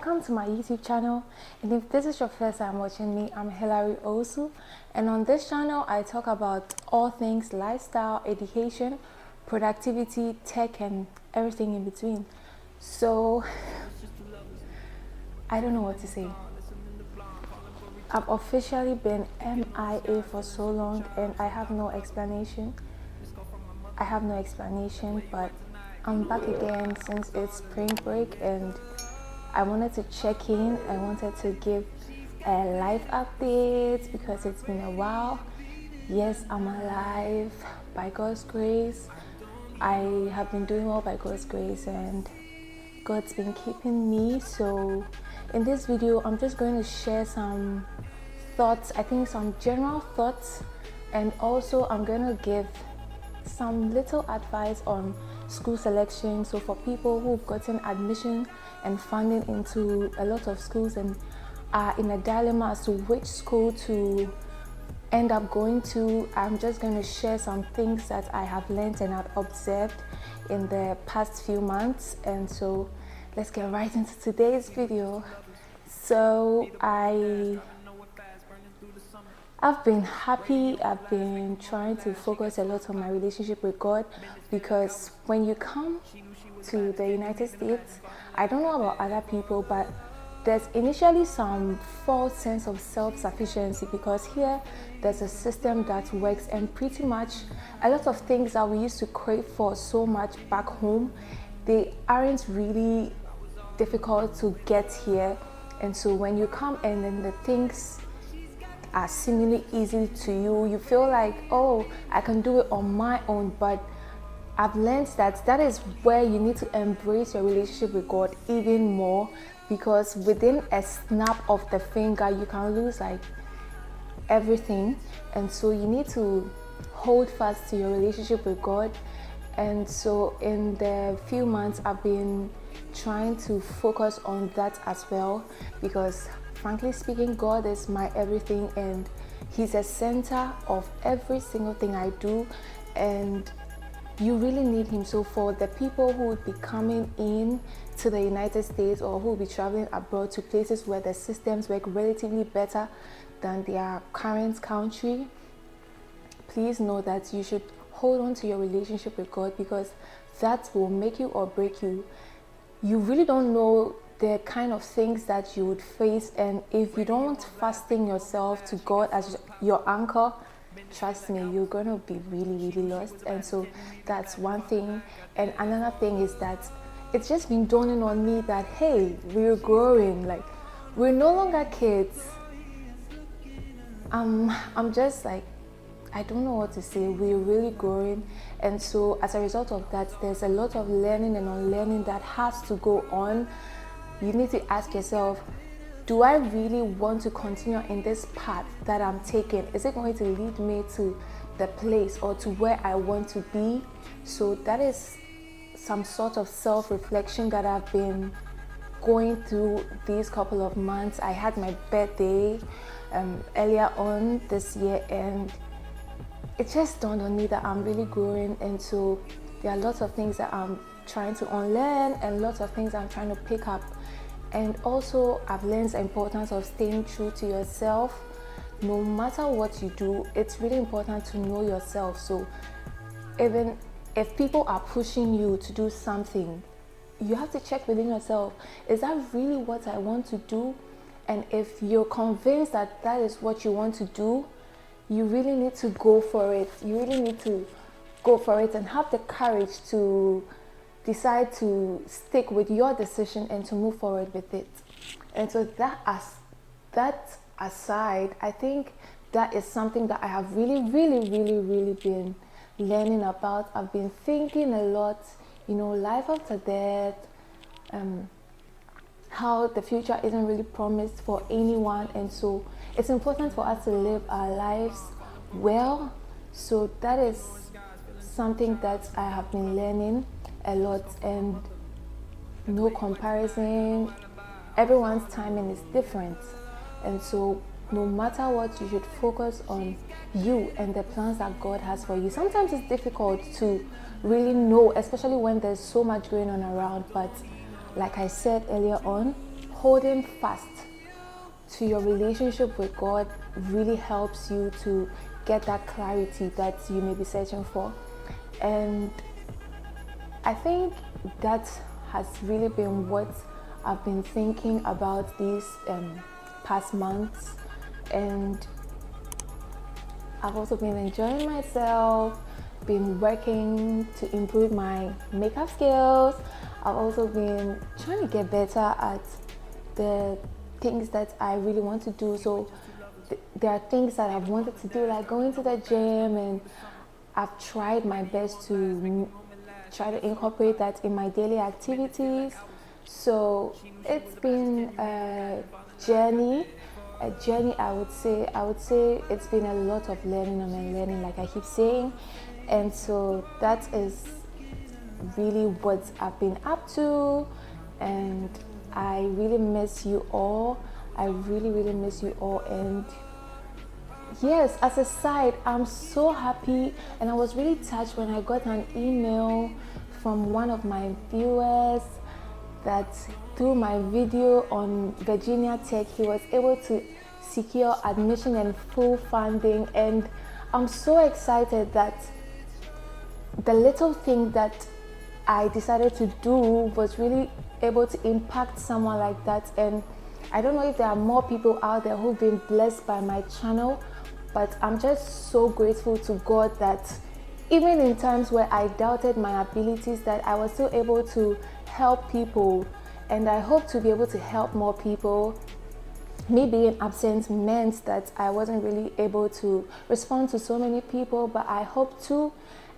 Welcome to my YouTube channel, and if this is your first time watching me, I'm Hilary Osu, and on this channel I talk about all things lifestyle, education, productivity, tech, and everything in between. So I don't know what to say. I've officially been MIA for so long and I have no explanation. But I'm back again since it's spring break, and I wanted to check in. I wanted to give a life update because it's been a while. Yes, I'm alive by God's grace. I have been doing well by God's grace, and God's been keeping me. So in this video, I'm just going to share some thoughts, I think some general thoughts, and also I'm going to give some little advice on school selection. So for people who've gotten admission and funding into a lot of schools and are in a dilemma as to which school to end up going to, I'm just going to share some things that I have learned and I've observed in the past few months. And so let's get right into today's video. So I've been happy. I've been trying to focus a lot on my relationship with God, because when you come to the United States, I don't know about other people, but there's initially some false sense of self-sufficiency, because here there's a system that works, and pretty much a lot of things that we used to crave for so much back home, they aren't really difficult to get here. And so when you come and then the things are seemingly easy to you, you feel like, oh, I can do it on my own. But I've learned that that is where you need to embrace your relationship with God even more, because within a snap of the finger you can lose like everything. And so you need to hold fast to your relationship with God. And so in the few months I've been trying to focus on that as well, because frankly speaking, God is my everything, and He's a center of every single thing I do, and you really need Him. So for the people who would be coming in to the United States, or who will be traveling abroad to places where the systems work relatively better than their current country, please know that you should hold on to your relationship with God, because that will make you or break you. You really don't know the kind of things that you would face, and if you don't fasten yourself to God as your anchor, trust me, you're gonna be really lost. And so that's one thing. And another thing is that it's just been dawning on me that, hey, we're growing, like we're no longer kids. I'm just like, I don't know what to say. We're really growing. And so as a result of that, there's a lot of learning and unlearning that has to go on. You need to ask yourself, do I really want to continue in this path that I'm taking? Is it going to lead me to the place or to where I want to be? So that is some sort of self-reflection that I've been going through these couple of months. I had my birthday earlier on this year, and it just dawned on me that I'm really growing. And so there are lots of things that I'm trying to unlearn and lots of things I'm trying to pick up. And also I've learned the importance of staying true to yourself. No matter what you do, it's really important to know yourself. So even if people are pushing you to do something, you have to check within yourself, is that really what I want to do? And if you're convinced that that is what you want to do, you really need to go for it. You really need to go for it and have the courage to decide to stick with your decision and to move forward with it. And so that aside, I think that is something that I have really been learning about. I've been thinking a lot, life after death, how the future isn't really promised for anyone, and so it's important for us to live our lives well. So that is something that I have been learning a lot, and no comparison. Everyone's timing is different, and so no matter what, you should focus on you and the plans that God has for you. Sometimes it's difficult to really know, especially when there's so much going on around, but like I said earlier on, holding fast to your relationship with God really helps you to get that clarity that you may be searching for. And I think that has really been what I've been thinking about these past months. And I've also been enjoying myself, been working to improve my makeup skills. I've also been trying to get better at the things that I really want to do. So there are things that I've wanted to do, like going to the gym, and I've tried my best to try to incorporate that in my daily activities. So it's been a journey. I would say it's been a lot of learning and unlearning, like I keep saying. And so that is really what I've been up to. And I really miss you all. I really, really miss you all. And yes, as a side, I'm so happy, and I was really touched when I got an email from one of my viewers that through my video on Virginia Tech, he was able to secure admission and full funding. And I'm so excited that the little thing that I decided to do was really able to impact someone like that. And I don't know if there are more people out there who've been blessed by my channel, but I'm just so grateful to God that even in times where I doubted my abilities, that I was still able to help people. And I hope to be able to help more people. Me being absent meant that I wasn't really able to respond to so many people, but I hope to.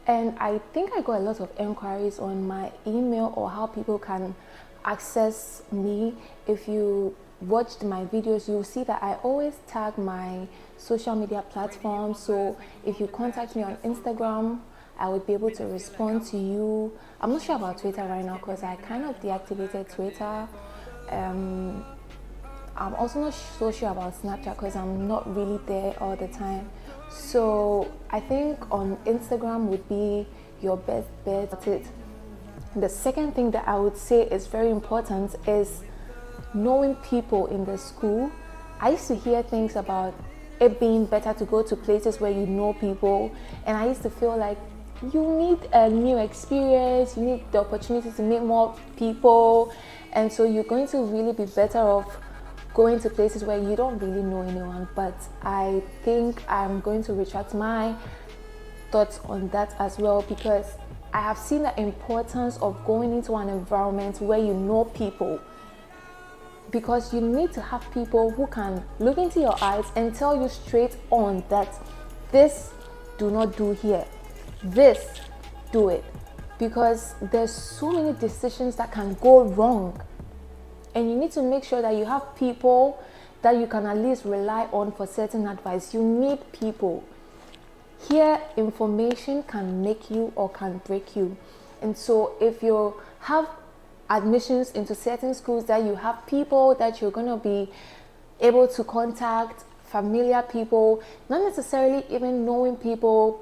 And I think I got a lot of inquiries on my email or how people can access me. If you watched my videos, you'll see that I always tag my social media platforms. So if you contact me on Instagram, I would be able to respond to you. I'm not sure about Twitter right now because I kind of deactivated Twitter. I'm also not so sure about Snapchat because I'm not really there all the time. So I think on Instagram would be your best bet. That's it. The second thing that I would say is very important is knowing people in the school. I used to hear things about it being better to go to places where you know people, and I used to feel like you need a new experience, you need the opportunity to meet more people, and so you're going to really be better off going to places where you don't really know anyone. But I think I'm going to retract my thoughts on that as well, because I have seen the importance of going into an environment where you know people, because you need to have people who can look into your eyes and tell you straight on that this do not do here, this do it, because there's so many decisions that can go wrong. And you need to make sure that you have people that you can at least rely on for certain advice. You need people. Here, information can make you or can break you. And so if you have admissions into certain schools, that you have people that you're going to be able to contact, familiar people, not necessarily even knowing people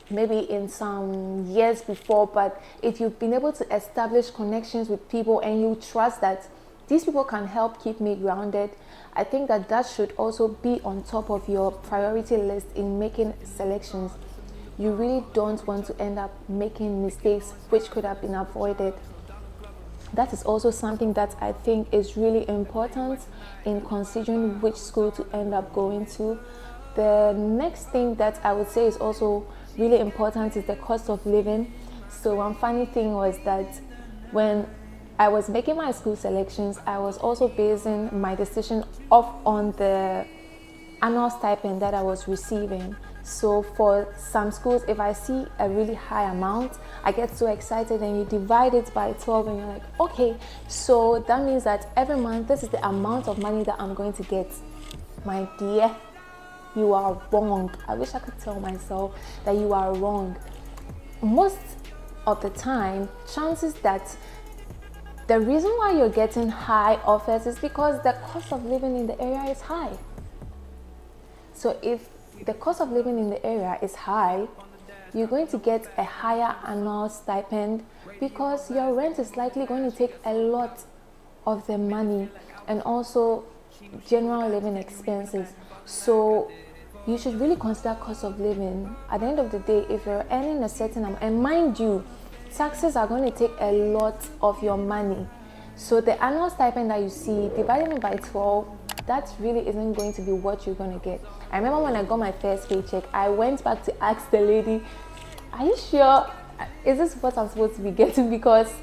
maybe in some years before, but if you've been able to establish connections with people and you trust that these people can help keep me grounded, I think that that should also be on top of your priority list in making selections. You really don't want to end up making mistakes which could have been avoided. That is also something that I think is really important in considering which school to end up going to. The next thing that I would say is also really important is the cost of living. So one funny thing was that when I was making my school selections, I was also basing my decision off on the annual stipend that I was receiving. So for some schools, if I see a really high amount, I get so excited, and you divide it by 12 and you're like, okay, so that means that every month this is the amount of money that I'm going to get. My dear, you are wrong. I wish I could tell myself that you are wrong. Most of the time, chances that the reason why you're getting high offers is because the cost of living in the area is high. So if the cost of living in the area is high, you're going to get a higher annual stipend because your rent is likely going to take a lot of their money, and also general living expenses. So you should really consider cost of living. At the end of the day, if you're earning a certain amount, and mind you, taxes are going to take a lot of your money. So the annual stipend that you see, dividing it by 12, that really isn't going to be what you're going to get. I remember when I got my first paycheck, I went back to ask the lady, are you sure? Is this what I'm supposed to be getting? Because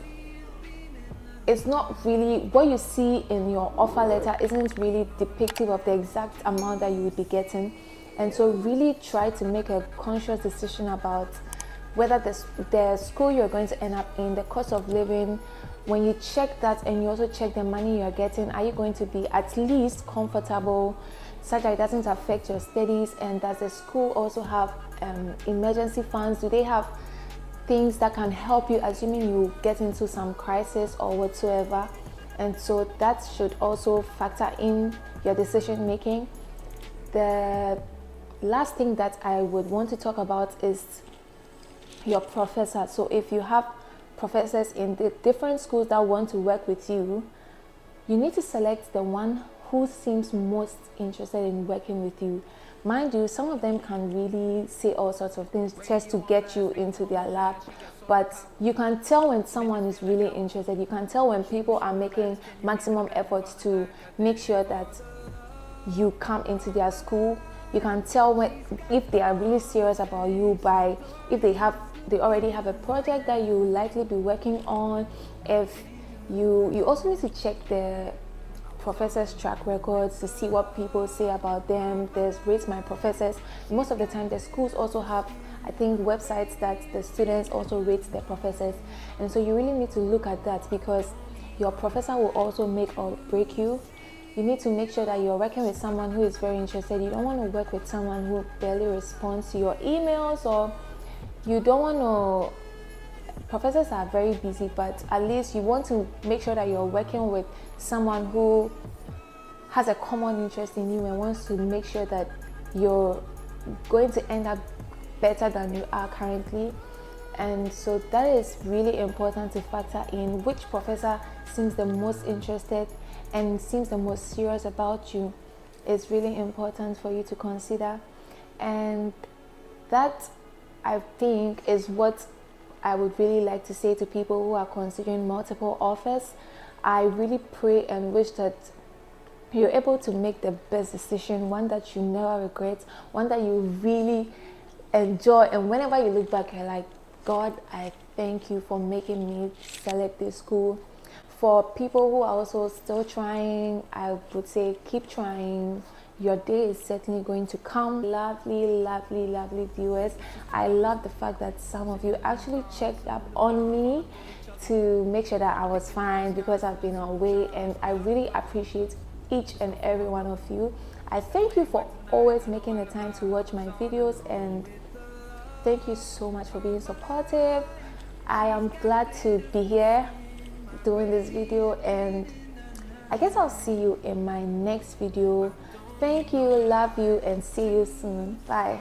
it's not really what you see in your offer letter isn't really depictive of the exact amount that you would be getting. And so really try to make a conscious decision about whether the school you're going to end up in, the cost of living. When you check that and you also check the money you're getting, are you going to be at least comfortable such that it doesn't affect your studies? And does the school also have emergency funds? Do they have things that can help you, assuming you get into some crisis or whatsoever? And so that should also factor in your decision making. The last thing that I would want to talk about is your professor. So if you have professors in the different schools that want to work with you, you need to select the one who seems most interested in working with you. Mind you, some of them can really say all sorts of things just to get you into their lab, but you can tell when someone is really interested. You can tell when people are making maximum efforts to make sure that you come into their school. You can tell if they are really serious about you by if they already have a project that you will likely be working on. If you also need to check the professors' track records to see what people say about them. There's Rate My Professors. Most of the time the schools also have, I think, websites that the students also rate their professors, and so you really need to look at that, because your professor will also make or break you. You need to make sure that you're working with someone who is very interested. You don't want to work with someone who barely responds to your emails, or you don't want to. Professors are very busy, but at least you want to make sure that you're working with someone who has a common interest in you and wants to make sure that you're going to end up better than you are currently. And so that is really important to factor in. Which professor seems the most interested and seems the most serious about you is really important for you to consider. And that, I think, is what I would really like to say to people who are considering multiple offers. I really pray and wish that you're able to make the best decision, one that you never regret, one that you really enjoy. And whenever you look back, you're like, God, I thank you for making me select this school. For people who are also still trying, I would say keep trying. Your day is certainly going to come. Lovely, lovely, lovely viewers. I love the fact that some of you actually checked up on me to make sure that I was fine, because I've been away, and I really appreciate each and every one of you. I thank you for always making the time to watch my videos, and thank you so much for being supportive. I am glad to be here doing this video, and I guess I'll see you in my next video. Thank you, love you, and see you soon. Bye.